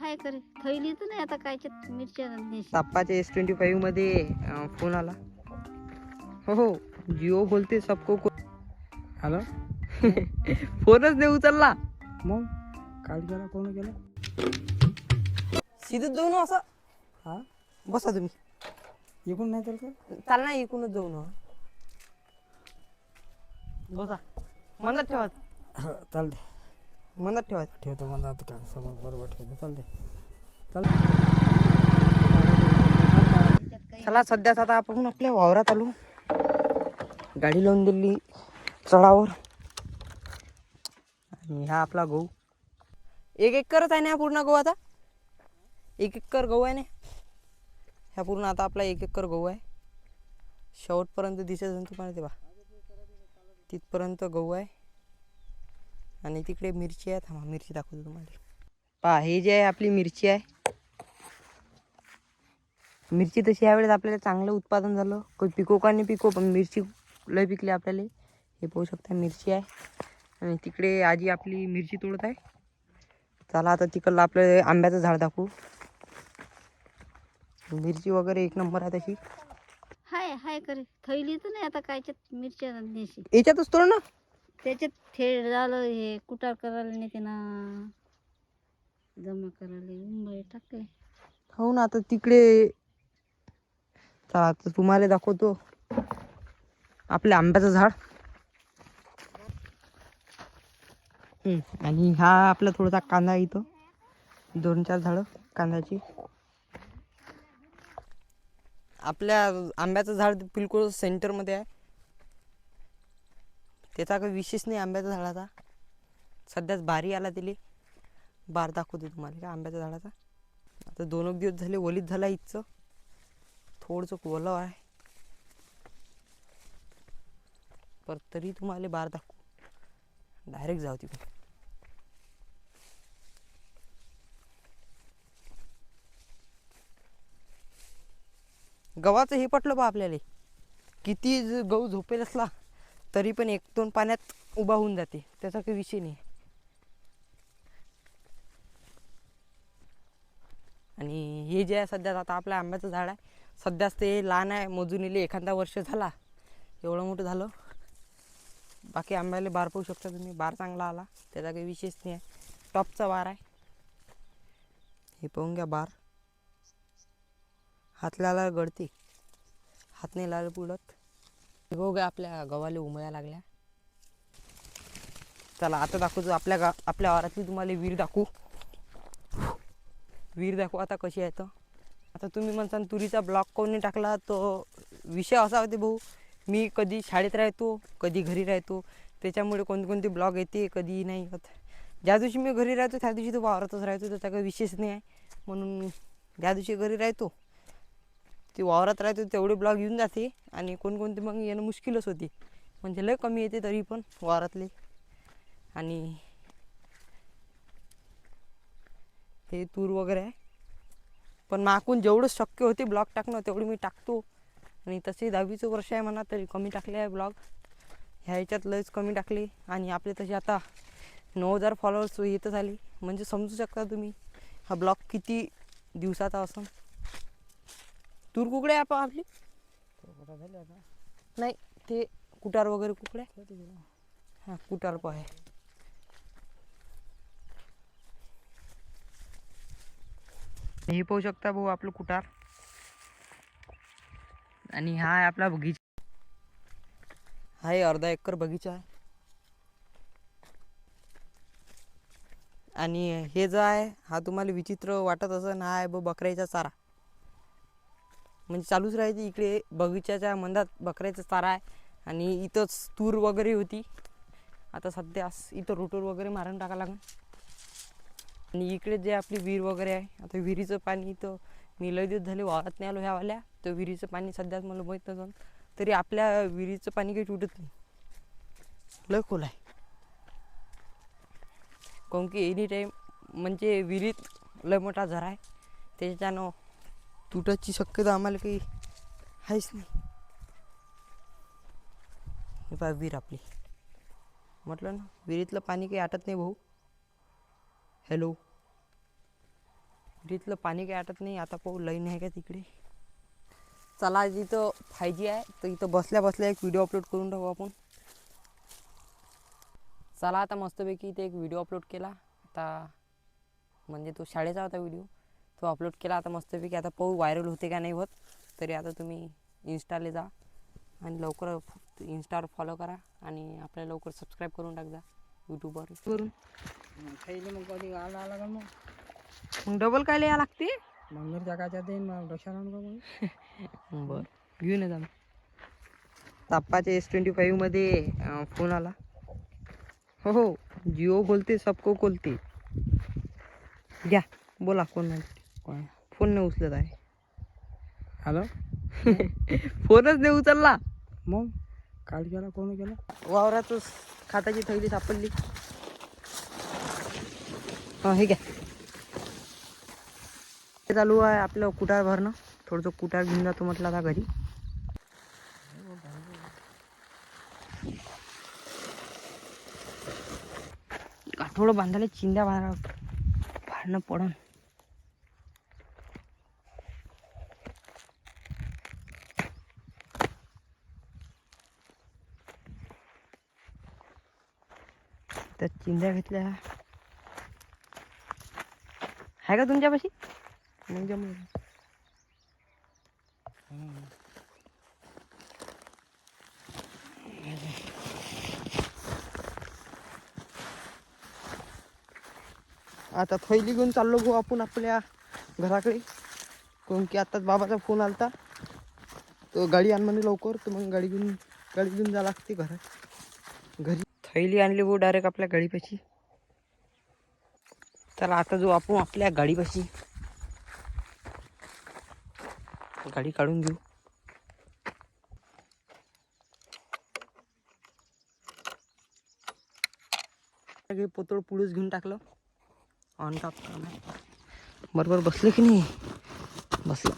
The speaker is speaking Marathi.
हाय करे थैली तर नाही आता कायच्यात मिरच्या नेशी. साप्पाच्या S25 मध्ये फोन आला. हो जिओ बोलते सबको हॅलो फोनच नाही उचलला. मग काल केला कोण केला सीधच जाऊ ना असं. हा बसा तुम्ही. इकडून नाही तर काय चाल ना इकूनच जाऊ ना. बसा मनात ठेवा. हा, चालते मनात ठेवा. ठेवतो मला आता काय समज बरोबर ठेवतो चालते चाल चला सध्याच आता आपण आपल्या वावरात आलो. गाडी लावून दिली चढावर. आणि हा आपला गहू 1 एकरच आहे ना पूर्ण गहू. आता 1 एकर गहू आहे ना ह्या पूर्ण. आता आपला 1 एकर गहू आहे. शेवटपर्यंत दिसेल तुम्हाला ते बा तिथपर्यंत गहू आहे. आणि तिकडे मिरची आहे. थांबा मिरची दाखवतो तुम्हाला. पहा हे जे आहे आपली मिरची आहे. मिरची तशी यावेळेस आपल्याला चांगलं उत्पादन झालं. कोण पिको का नाही पिको पण मिरची लय पिकली आपल्याला. हे पाहू शकता मिरची आहे. आणि तिकडे आजी आपली मिरची तोडत आहे. चला आता तिकडलं आपलं आंब्याचं झाड दाखवू. मिरची वगैरे 1 नंबर आहे तशी. हाय करे थैली तर नाही आता कायच्यात मिरच्या नेशी. याच्यातच तोड ना. त्याच्यात थेट झालं हे कुटार करायला नेते ना जमा करायला मुंबई टाकले. हो ना आता तिकडे. चला आता तुम्हाला दाखवतो आपल्या आंब्याचं झाड. आणि हा आपला थोडासा कांदा इथं 2-4 झाडं कांद्याची. आपल्या आंब्याचं झाड बिलकुल सेंटरमध्ये आहे. त्याचा काही विशेष नाही आंब्याच्या झाडाचा. सध्याच बारी आला दिली. बार दाखवतो तुम्हाला का आंब्याच्या झाडाचा. आता 2 दिवस झाले ओलीत झाला. इथचं थोडंसं ओलं आहे पर तरी तुम्हाला बार दाखवू. डायरेक्ट जाऊ तिकडे. गव्हाचं हे पटलं बा आपल्याला. किती गहू झोपेल असला तरी पण 1-2 पाण्यात उभा होऊन जाते. त्याचा काही विषय नाही. आणि हे जे आहे सध्या आता आपल्या आंब्याचं झाड आहे. सध्याच ते लहान आहे. मोजून एखादा वर्ष झाला एवढं मोठं झालं. बाकी आंब्याला बार पाहू शकता तुम्ही. बार चांगला आला. त्याचा काही विशेष नाही आहे. टॉपचा बार आहे. हे पाहून घ्या बार. हात लाला गळते. हात नाही लाल पुढत. बघ आपल्या गव्हाला उमया लागल्या. चला आता दाखवतो आपल्या वावरातली तुम्हाला विहीर दाखवू. विहीर दाखवू आता कशी आहे तर. आता तुम्ही म्हणता तुरीचा ब्लॉक कोणी टाकला. तो विषय असा होते भाऊ. मी कधी शाळेत राहतो कधी घरी राहतो. त्याच्यामुळे कोणते ब्लॉग येते कधी नाही होत. ज्या दिवशी मी घरी राहतो त्या दिवशी तो वावरातच राहतो. त्याचा काही विशेष नाही आहे. म्हणून ज्या दिवशी घरी राहतो ते वावरात राहतो तेवढे ब्लॉग येऊन जाते. आणि कोणते मग येणं मुश्किलच होती. म्हणजे लय कमी येते तरी पण वावरातले. आणि हे तूर वगैरे आहे. पण माकून जेवढं शक्य होते ब्लॉग टाकणं तेवढं मी टाकतो. आणि तसे 10वीचं वर्ष आहे म्हणा तरी कमी टाकले आहे ब्लॉग. ह्या ह्याच्यात लयच कमी टाकले. आणि आपले तसे आता 9000 फॉलोअर्स येतच आले. म्हणजे समजू शकता तुम्ही हा ब्लॉग किती दिवसाचा असेल. तूर कुकडे आहे आपली. नाही ते कुटार वगैरे कुकडे. हां कुटार पण आहे. हे पाहू शकता भाऊ आपलं कुटार. आणि हा आहे आपला बगीचा. हा आहे 1/2 एकर बगीचा आहे. आणि हे जो आहे हा तुम्हाला विचित्र वाटत असेल. हा आहे बकऱ्याचा चारा. म्हणजे चालूच राहायची इकडे बगीच्याच्या मंदात बकऱ्याचा चारा आहे. आणि इथंच तूर वगैरे होती. आता सध्या इथं रोटोर वगैरे मारून टाका लागेल. आणि इकडे जे आपली विहीर वगैरे आहे. आता विहिरीचं पाणी इथं मी लय दिवस झाले वावरात नाही आलो ह्यावाल्या. तर विहिरीचं पाणी सध्याच मला माहीत नसेल तरी आपल्या विहिरीचं पाणी काही तुटत नाही. लय खोल आहे. काऊन की एनी टाईम म्हणजे विहिरीत लय मोठा झरा आहे. त्याच्यानं तुटायची शक्यता आम्हाला काही आहेच नाही. हे पहा विहीर आपली. म्हटलं ना विहिरीतलं पाणी काही आटत नाही भाऊ. हॅलो विहिरीतलं पाणी काही आटत नाही. आता पाहू लाईन आहे का तिकडे. चला जिथं 5G आहे तर इथं बसल्या बसल्या एक व्हिडिओ अपलोड करून टाकू आपण. चला आता मस्तपैकी इथे एक व्हिडिओ अपलोड केला. आता म्हणजे तो शाळेचा होता व्हिडिओ, तो अपलोड केला. आता मस्तपैकी आता पाहू व्हायरल होते का नाही होत. तरी आता तुम्ही इन्स्टाला जा आणि लवकर इन्स्टावर फॉलो करा आणि आपल्याला लवकर सबस्क्राईब करून टाक जा यूट्यूबवर करून. थैली मग कधी आला का मग डबल काय लिहा लागते. मग मिरच्या काच्या देईन मग डोशाला मग बरं घेऊन येत आम्ही. ताप्पाच्या S25 मध्ये फोन आला. हो जिओ बोलते सबको बोलते. घ्या बोला कोण नाही. फोन नाही उचलत आहे. हॅलो फोनच नाही उचलला. मग काल केला कोण केला. वावरातच खाताची थैली सापडली. हां हे घ्या. हे चालू आहे आपलं कुटार भरणं. थोडंसं कुटार घेऊन जातो म्हटलं आता घरी. थोडं बांधायला चिंध्या भारणं पडन. त्या चिंध्या घेतल्या आहे का तुमच्यापाशी. मग जमलं. आता थैली घेऊन चाललो गो आपण आपल्या घराकडे. कोण की आताच बाबाचा फोन आलता, तो गाडी आण म्हणे लवकर. तर मग गाडी घेऊन जा लागते घरी. थैली आणली गो डायरेक्ट आपल्या गाडीपाशी. तर आता जो आपण आपल्या गाडीपाशी गाडी काढून घेऊ. पोतळ पुढेच घेऊन टाकलं. ऑन टॉप बरोबर बसलं की नाही. बसलं.